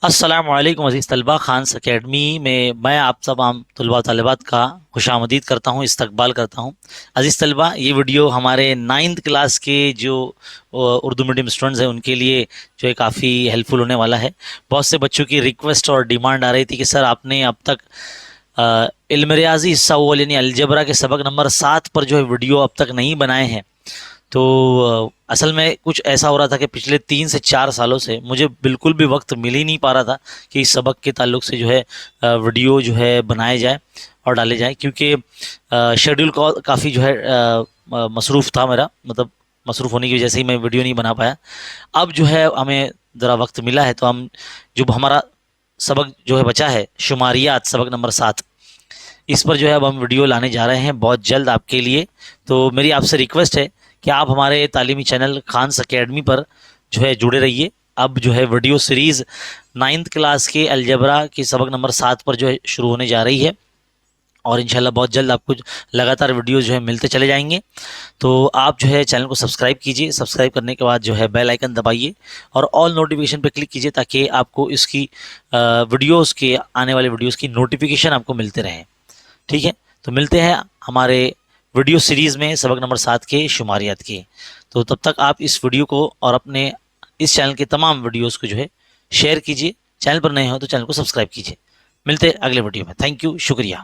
السلام علیکم عزیز طلبہ، خانس اکیڈمی میں آپ تمام طلباء و طالبات کا خوش آمدید کرتا ہوں، استقبال کرتا ہوں۔ عزیز طلبہ، یہ ویڈیو ہمارے 9th کلاس کے جو اردو میڈیم اسٹوڈنٹس ہیں ان کے لیے جو ہے کافی ہیلپ فل ہونے والا ہے۔ بہت سے بچوں کی ریکویسٹ اور ڈیمانڈ آ رہی تھی کہ سر آپ نے اب تک علم ریاضی حصہ اول یعنی الجبرا کے سبق نمبر 7 پر جو ہے ویڈیو اب تک نہیں بنائے ہیں۔ تو اصل میں کچھ ایسا ہو رہا تھا کہ پچھلے 3 سے 4 سالوں سے مجھے بالکل بھی وقت مل ہی نہیں پا رہا تھا کہ اس سبق کے تعلق سے جو ہے ویڈیو جو ہے بنائے جائے اور ڈالے جائیں، کیونکہ شیڈیول کافی جو ہے مصروف تھا میرا، مطلب مصروف ہونے کی وجہ سے ہی میں ویڈیو نہیں بنا پایا۔ اب جو ہے ہمیں ذرا وقت ملا ہے تو ہم جو ہمارا سبق جو ہے بچا ہے شماریات سبق نمبر 7، اس پر جو ہے اب ہم ویڈیو لانے جا رہے ہیں بہت جلد آپ کے لیے۔ تو میری آپ سے ریکویسٹ ہے کہ آپ ہمارے تعلیمی چینل خانس اکیڈمی پر جو ہے جڑے رہیے۔ اب جو ہے ویڈیو سیریز 9th کلاس کے الجبرا کی سبق نمبر 7 پر جو ہے شروع ہونے جا رہی ہے، اور انشاءاللہ بہت جلد آپ کو لگاتار ویڈیوز جو ہے ملتے چلے جائیں گے۔ تو آپ جو ہے چینل کو سبسکرائب کیجئے، سبسکرائب کرنے کے بعد جو ہے بیل آئیکن دبائیے اور آل نوٹیفیکیشن پہ کلک کیجئے تاکہ آپ کو اس کی ویڈیوز کے آنے والے ویڈیوز کی نوٹیفیکیشن آپ کو ملتے رہیں۔ ٹھیک ہے، تو ملتے ہیں ہمارے ویڈیو سیریز میں سبق نمبر 7 کے شماریات کی۔ تو تب تک آپ اس ویڈیو کو اور اپنے اس چینل کے تمام ویڈیوز کو جو ہے شیئر کیجئے، چینل پر نئے ہو تو چینل کو سبسکرائب کیجئے۔ ملتے ہیں اگلے ویڈیو میں، تھینک یو، شکریہ۔